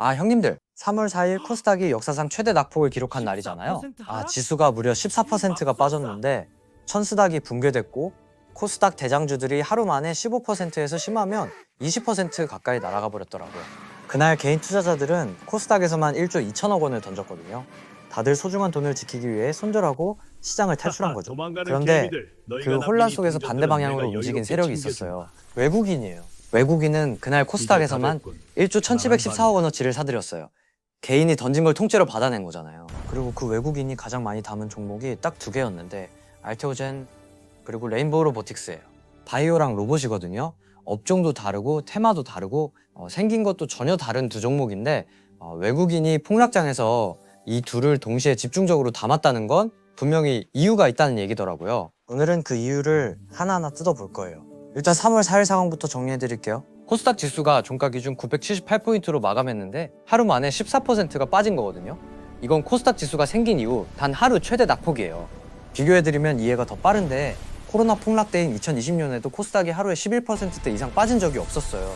형님들, 3월 4일 코스닥이 역사상 최대 낙폭을 기록한 날이잖아요. 지수가 무려 14%가 빠졌는데 천스닥이 붕괴됐고 코스닥 대장주들이 하루 만에 15%에서 심하면 20% 가까이 날아가 버렸더라고요. 그날 개인 투자자들은 코스닥에서만 1조 2천억 원을 던졌거든요. 다들 소중한 돈을 지키기 위해 손절하고 시장을 탈출한 거죠. 그런데 그 혼란 속에서 반대 방향으로 움직인 세력이 있었어요. 외국인이에요. 외국인은 그날 코스닥에서만 1조 1714억 원어치를 사들였어요. 개인이 던진 걸 통째로 받아낸 거잖아요. 그리고 그 외국인이 가장 많이 담은 종목이 딱 두 개였는데 알테오젠 그리고 레인보우 로보틱스예요. 바이오랑 로봇이거든요. 업종도 다르고 테마도 다르고 생긴 것도 전혀 다른 두 종목인데 외국인이 폭락장에서 이 둘을 동시에 집중적으로 담았다는 건 분명히 이유가 있다는 얘기더라고요. 오늘은 그 이유를 하나하나 뜯어볼 거예요. 일단 3월 4일 상황부터 정리해드릴게요. 코스닥 지수가 종가 기준 978포인트로 마감했는데 하루 만에 14%가 빠진 거거든요. 이건 코스닥 지수가 생긴 이후 단 하루 최대 낙폭이에요. 비교해드리면 이해가 더 빠른데 코로나 폭락 때인 2020년에도 코스닥이 하루에 11%대 이상 빠진 적이 없었어요.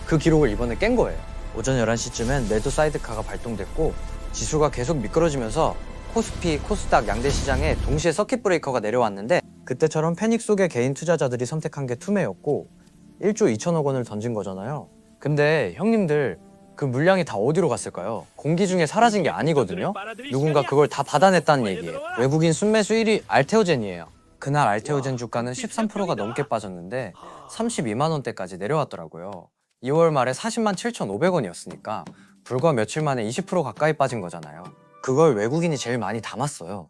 그 기록을 이번에 깬 거예요. 오전 11시쯤엔 매도 사이드카가 발동됐고 지수가 계속 미끄러지면서 코스피, 코스닥 양대 시장에 동시에 서킷 브레이커가 내려왔는데 그때처럼 패닉 속에 개인 투자자들이 선택한 게 투매였고 1조 2천억 원을 던진 거잖아요. 근데 형님들 그 물량이 다 어디로 갔을까요? 공기 중에 사라진 게 아니거든요. 누군가 그걸 다 받아냈다는 얘기예요. 외국인 순매수 1위 알테오젠이에요. 그날 알테오젠 주가는 13%가 넘게 빠졌는데 32만 원대까지 내려왔더라고요. 2월 말에 40만 7,500원이었으니까 불과 며칠 만에 20% 가까이 빠진 거잖아요. 그걸 외국인이 제일 많이 담았어요.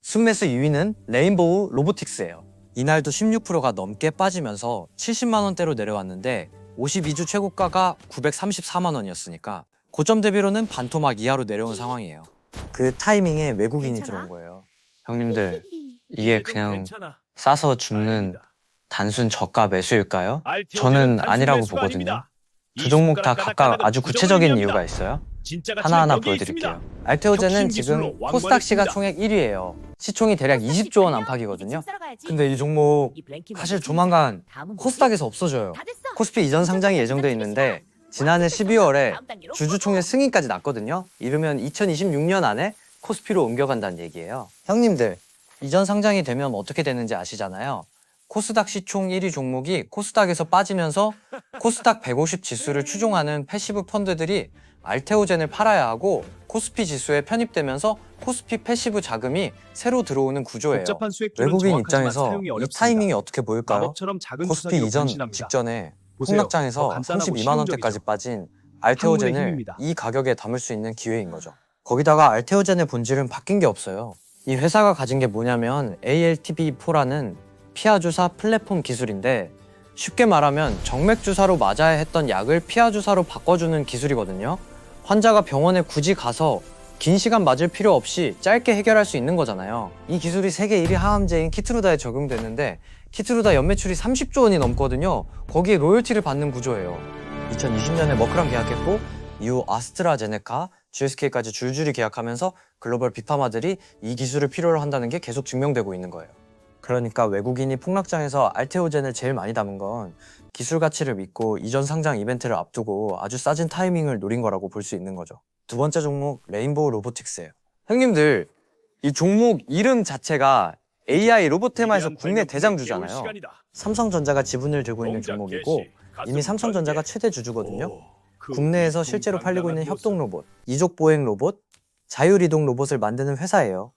순매수 2위는 레인보우 로보틱스예요. 이날도 16%가 넘게 빠지면서 70만 원대로 내려왔는데 52주 최고가가 934만 원이었으니까 고점 대비로는 반토막 이하로 내려온 상황이에요. 그 타이밍에 외국인이 들어온 거예요. 형님들, 이게 그냥 싸서 죽는 단순 저가 매수일까요? 저는 아니라고 보거든요. 두 종목 다 각각 아주 구체적인 이유가 있어요. 하나하나 보여드릴게요. 알테오젠은 지금 코스닥 시가총액 1위예요. 시총이 대략 20조 원 안팎이거든요. 근데 이 종목 사실 조만간 코스닥에서 없어져요. 코스피 이전 상장이 예정돼 있는데 지난해 12월에 주주총회 승인까지 났거든요. 이르면 2026년 안에 코스피로 옮겨간다는 얘기예요. 형님들, 이전 상장이 되면 어떻게 되는지 아시잖아요. 코스닥 시총 1위 종목이 코스닥에서 빠지면서 코스닥 150 지수를 추종하는 패시브 펀드들이 알테오젠을 팔아야 하고 코스피 지수에 편입되면서 코스피 패시브 자금이 새로 들어오는 구조예요. 외국인 입장에서 이 타이밍이 어떻게 보일까요? 코스피 이전 직전에 폭락장에서 32만 원대까지 빠진 알테오젠을 이 가격에 담을 수 있는 기회인 거죠. 거기다가 알테오젠의 본질은 바뀐 게 없어요. 이 회사가 가진 게 뭐냐면 ALTB4라는 피하 주사 플랫폼 기술인데 쉽게 말하면 정맥 주사로 맞아야 했던 약을 피하 주사로 바꿔주는 기술이거든요. 환자가 병원에 굳이 가서 긴 시간 맞을 필요 없이 짧게 해결할 수 있는 거잖아요. 이 기술이 세계 1위 항암제인 키트루다에 적용되는데 키트루다 연매출이 30조 원이 넘거든요. 거기에 로열티를 받는 구조예요. 2020년에 머크랑 계약했고 이후 아스트라제네카, GSK까지 줄줄이 계약하면서 글로벌 빅파마들이 이 기술을 필요로 한다는 게 계속 증명되고 있는 거예요. 그러니까 외국인이 폭락장에서 알테오젠을 제일 많이 담은 건 기술 가치를 믿고 이전 상장 이벤트를 앞두고 아주 싸진 타이밍을 노린 거라고 볼 수 있는 거죠. 두 번째 종목 레인보우 로보틱스예요. 형님들, 이 종목 이름 자체가 AI 로봇 테마에서 국내 대장주잖아요. 삼성전자가 지분을 들고 있는 종목이고 이미 삼성전자가 최대 주주거든요. 국내에서 실제로 팔리고 있는 협동 로봇, 이족 보행 로봇, 자율이동 로봇을 만드는 회사예요.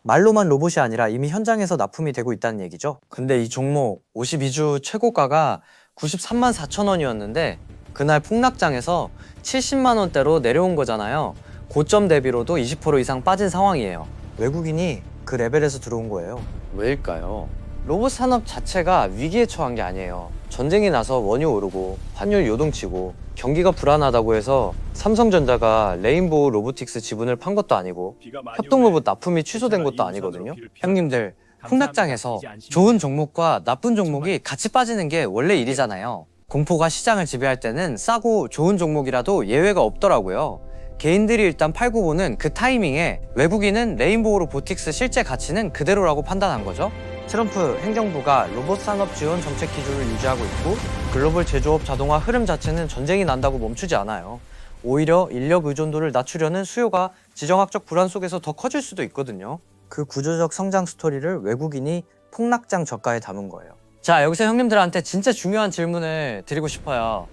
말로만 로봇이 아니라 이미 현장에서 납품이 되고 있다는 얘기죠. 근데 이 종목 52주 최고가가 93만 4천 원이었는데 그날 폭락장에서 70만 원대로 내려온 거잖아요. 고점 대비로도 20% 이상 빠진 상황이에요. 외국인이 그 레벨에서 들어온 거예요. 왜일까요? 로봇 산업 자체가 위기에 처한 게 아니에요. 전쟁이 나서 원유 오르고 환율 요동치고 경기가 불안하다고 해서 삼성전자가 레인보우 로보틱스 지분을 판 것도 아니고 협동로봇 납품이 취소된 것도 아니거든요. 형님들, 폭락장에서 좋은 종목과 나쁜 종목이 같이 빠지는 게 원래 일이잖아요. 공포가 시장을 지배할 때는 싸고 좋은 종목이라도 예외가 없더라고요. 개인들이 일단 팔고 보는 그 타이밍에 외국인은 레인보우 로보틱스 실제 가치는 그대로라고 판단한 거죠. 트럼프 행정부가 로봇 산업 지원 정책 기조를 유지하고 있고 글로벌 제조업 자동화 흐름 자체는 전쟁이 난다고 멈추지 않아요. 오히려 인력 의존도를 낮추려는 수요가 지정학적 불안 속에서 더 커질 수도 있거든요. 그 구조적 성장 스토리를 외국인이 폭락장 저가에 담은 거예요. 자, 여기서 형님들한테 진짜 중요한 질문을 드리고 싶어요.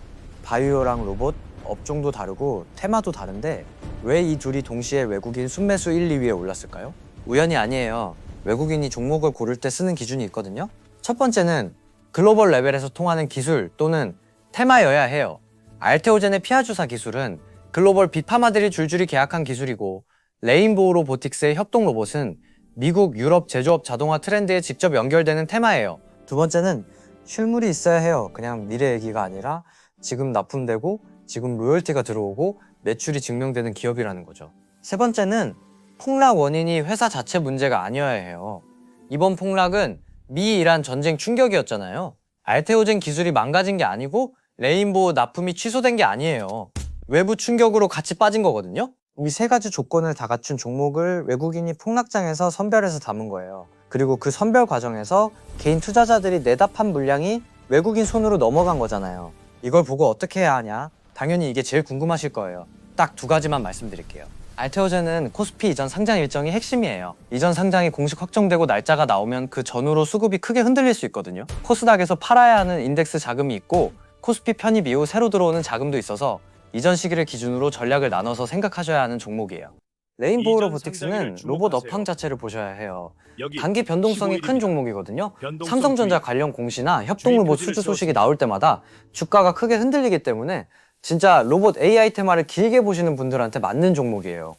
바이오랑 로봇 업종도 다르고 테마도 다른데 왜 이 둘이 동시에 외국인 순매수 1, 2위에 올랐을까요? 우연이 아니에요. 외국인이 종목을 고를 때 쓰는 기준이 있거든요. 첫 번째는 글로벌 레벨에서 통하는 기술 또는 테마여야 해요. 알테오젠의 피아주사 기술은 글로벌 빅파마들이 줄줄이 계약한 기술이고, 레인보우 로보틱스의 협동 로봇은 미국, 유럽 제조업 자동화 트렌드에 직접 연결되는 테마예요. 두 번째는 실물이 있어야 해요. 그냥 미래 얘기가 아니라 지금 납품되고 지금 로열티가 들어오고 매출이 증명되는 기업이라는 거죠. 세 번째는 폭락 원인이 회사 자체 문제가 아니어야 해요. 이번 폭락은 미-이란 전쟁 충격이었잖아요. 알테오젠 기술이 망가진 게 아니고 레인보우 납품이 취소된 게 아니에요. 외부 충격으로 같이 빠진 거거든요. 이 세 가지 조건을 다 갖춘 종목을 외국인이 폭락장에서 선별해서 담은 거예요. 그리고 그 선별 과정에서 개인 투자자들이 내답한 물량이 외국인 손으로 넘어간 거잖아요. 이걸 보고 어떻게 해야 하냐? 당연히 이게 제일 궁금하실 거예요. 딱 두 가지만 말씀드릴게요. 알테오젠은 코스피 이전 상장 일정이 핵심이에요. 이전 상장이 공식 확정되고 날짜가 나오면 그 전후로 수급이 크게 흔들릴 수 있거든요. 코스닥에서 팔아야 하는 인덱스 자금이 있고 코스피 편입 이후 새로 들어오는 자금도 있어서 이전 시기를 기준으로 전략을 나눠서 생각하셔야 하는 종목이에요. 레인보우 로보틱스는 로봇 업황 자체를 보셔야 해요. 단기 변동성이 큰 종목이거든요. 삼성전자 관련 공시나 협동 로봇 수주 소식이 나올 때마다 주가가 크게 흔들리기 때문에 진짜 로봇 AI 테마를 길게 보시는 분들한테 맞는 종목이에요.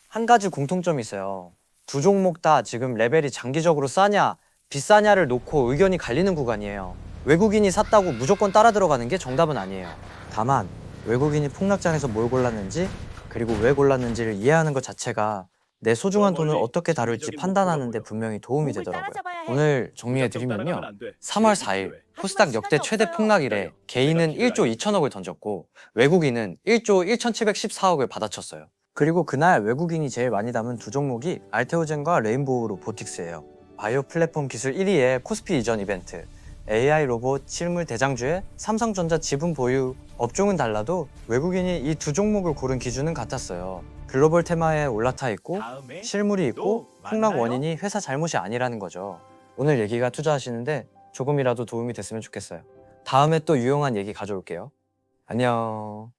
한 가지 공통점이 있어요. 두 종목 다 지금 레벨이 장기적으로 싸냐 비싸냐를 놓고 의견이 갈리는 구간이에요. 외국인이 샀다고 무조건 따라 들어가는 게 정답은 아니에요. 다만 외국인이 폭락장에서 뭘 골랐는지 그리고 왜 골랐는지를 이해하는 것 자체가 내 소중한 돈을 어떻게 다룰지 판단하는 데 분명히 도움이 되더라고요. 오늘 정리해드리면요. 3월 4일 코스닥 역대 최대 폭락 이래 개인은 1조 2천억을 던졌고 외국인은 1조 1,714억을 받아쳤어요. 그리고 그날 외국인이 제일 많이 담은 두 종목이 알테오젠과 레인보우 로보틱스예요. 바이오 플랫폼 기술 1위의 코스피 이전 이벤트, AI 로봇 실물 대장주의 삼성전자 지분 보유. 업종은 달라도 외국인이 이 두 종목을 고른 기준은 같았어요. 글로벌 테마에 올라타 있고 실물이 있고 폭락 원인이 회사 잘못이 아니라는 거죠. 오늘 얘기가 투자하시는데 조금이라도 도움이 됐으면 좋겠어요. 다음에 또 유용한 얘기 가져올게요. 안녕.